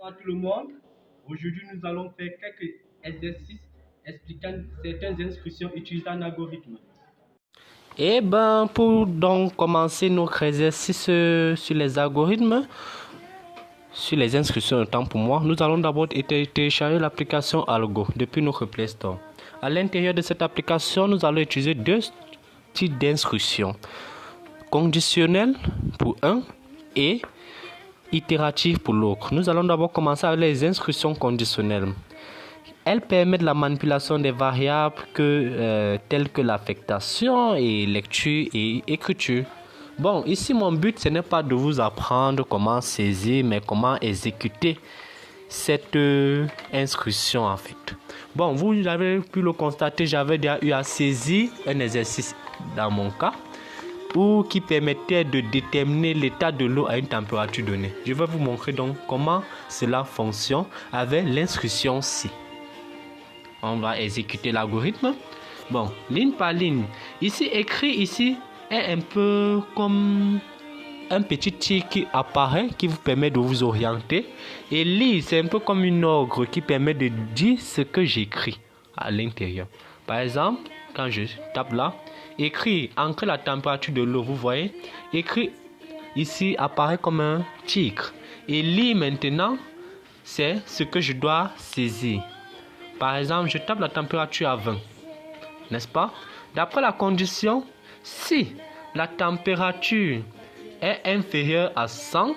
Bonsoir tout le monde. Aujourd'hui, nous allons faire quelques exercices expliquant certaines instructions utilisant un algorithme. Eh ben, pour donc commencer notre exercice sur les algorithmes, sur les instructions, autant pour moi, nous allons d'abord télécharger l'application Algo depuis notre Play Store. À l'intérieur de cette application, nous allons utiliser deux types d'instructions. Conditionnelles pour un et itératives pour l'autre. Nous allons d'abord commencer avec les instructions conditionnelles. Elles permettent la manipulation des variables telles que l'affectation et lecture et écriture. Bon, ici mon but ce n'est pas de vous apprendre comment saisir, mais comment exécuter cette instruction en fait. Bon, vous avez pu le constater, j'avais déjà eu à saisir un exercice dans mon cas qui permettait de déterminer l'état de l'eau à une température donnée. Je vais vous montrer donc comment cela fonctionne avec l'instruction ci. On va exécuter l'algorithme. Bon, ligne par ligne. Ici, écrit ici est un peu comme un petit tic qui apparaît, qui vous permet de vous orienter. Et lire, c'est un peu comme une ogre qui permet de dire ce que j'écris à l'intérieur. Par exemple, quand je tape là, écrit, ancrer la température de l'eau, vous voyez. Écrit ici apparaît comme un tigre. Et lire maintenant, c'est ce que je dois saisir. Par exemple, je tape la température à 20, n'est-ce pas? D'après la condition, si la température est inférieure à 100,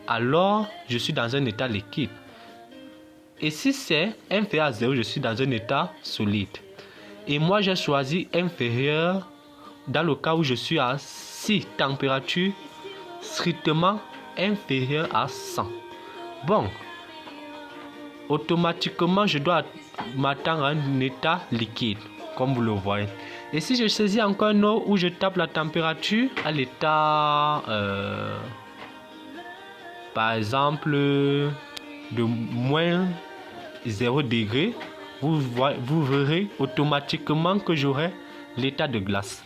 alors je suis dans un état liquide. Et si c'est inférieur à 0, je suis dans un état solide. Et moi, j'ai choisi inférieur dans le cas où je suis à 6 températures strictement inférieure à 100. Bon. Automatiquement, je dois m'attendre à un état liquide, comme vous le voyez. Et si je saisis encore un autre où je tape la température à l'état, par exemple, de moins 0 degré, vous verrez automatiquement que j'aurai l'état de glace.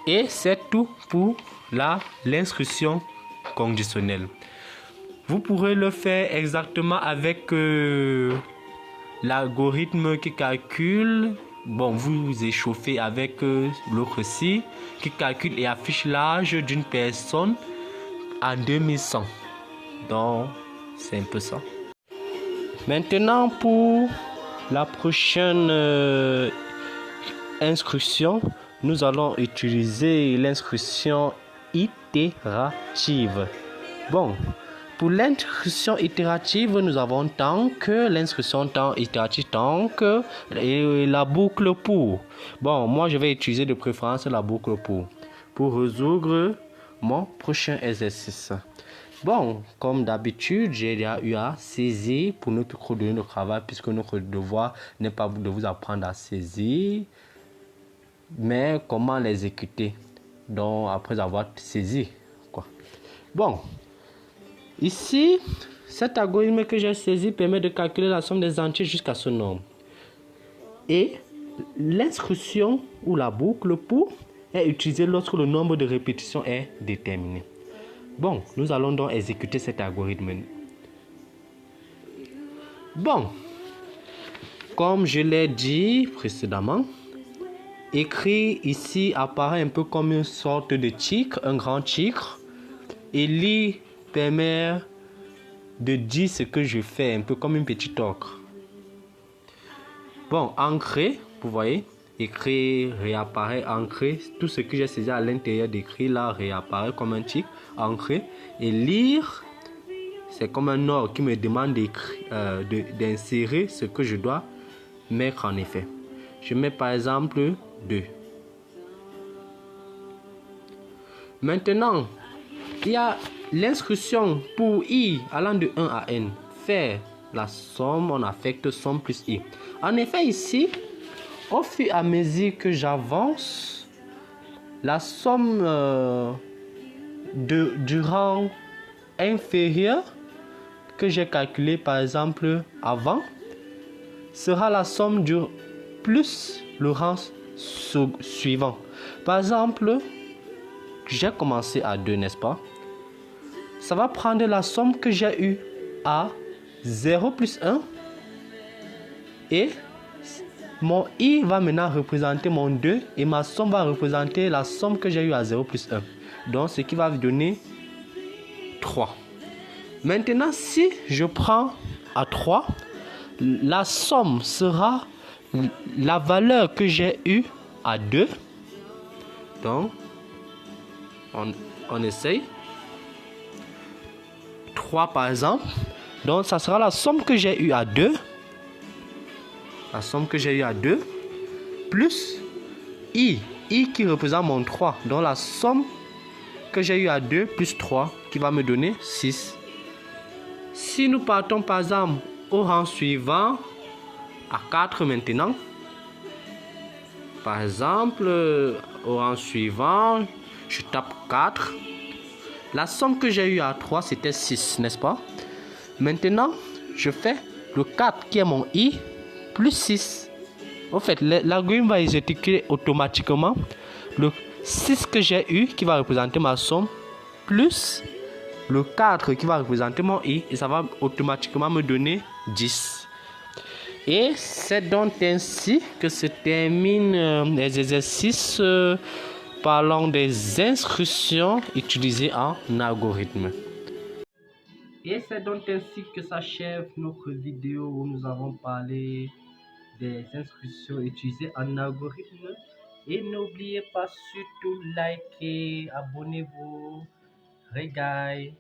Et c'est tout pour l'instruction conditionnelle. Vous pourrez le faire exactement avec l'algorithme qui calcule. Bon, vous échauffez avec l'autre ci qui calcule et affiche l'âge d'une personne en 2100. Donc, c'est un peu ça. Maintenant, pour la prochaine instruction, nous allons utiliser l'instruction itérative. Bon. Pour l'instruction itérative, nous avons tant que l'instruction itérative et la boucle pour. Bon, moi je vais utiliser de préférence la boucle pour résoudre mon prochain exercice. Bon, comme d'habitude, j'ai déjà eu à saisir pour notre coordonnée de travail puisque notre devoir n'est pas de vous apprendre à saisir, mais comment l'exécuter. Donc après avoir saisi, quoi. Bon. Ici, cet algorithme que j'ai saisi permet de calculer la somme des entiers jusqu'à ce nombre. Et l'instruction ou la boucle pour est utilisée lorsque le nombre de répétitions est déterminé. Bon, nous allons donc exécuter cet algorithme. Bon, comme je l'ai dit précédemment, écrit ici apparaît un peu comme une sorte de tigre, un grand tigre. Et lire permet de dire ce que je fais, un peu comme une petite ocre. Bon, ancrer, vous voyez, écrire réapparaît, ancrer, tout ce que j'ai saisi à l'intérieur d'écrit là réapparaît comme un tic, ancrer. Et lire, c'est comme un ordre qui me demande d'insérer ce que je dois mettre en effet. Je mets par exemple 2. Maintenant, il y a l'instruction pour i allant de 1 à n. Faire la somme, on affecte somme plus i. En effet, ici, au fur et à mesure que j'avance, la somme du rang inférieur que j'ai calculé par exemple avant sera la somme du plus le rang suivant. Par exemple, j'ai commencé à 2, n'est-ce pas? Ça va prendre la somme que j'ai eue à 0 plus 1 et mon I va maintenant représenter mon 2 et ma somme va représenter la somme que j'ai eu à 0 plus 1. Donc, ce qui va me donner 3. Maintenant, si je prends à 3, la somme sera la valeur que j'ai eue à 2. Donc, on essaye. 3 par exemple. Donc, ça sera la somme que j'ai eue à 2. La somme que j'ai eue à 2. Plus I. I qui représente mon 3. Donc, la somme que j'ai eue à 2 plus 3 qui va me donner 6. Si nous partons par exemple au rang suivant, à 4 maintenant. Par exemple, au rang suivant, je tape 4. La somme que j'ai eue à 3, c'était 6, n'est-ce pas? Maintenant, je fais le 4 qui est mon I, plus 6. En fait, l'algorithme va exécuter automatiquement le 6 que j'ai eu, qui va représenter ma somme, plus le 4 qui va représenter mon I, et ça va automatiquement me donner 10. Et c'est donc ainsi que se terminent les exercices parlant des instructions utilisées en algorithme. Et c'est donc ainsi que s'achève notre vidéo où nous avons parlé des instructions utilisées en algorithme. Et n'oubliez pas surtout liker, abonnez-vous, regaille.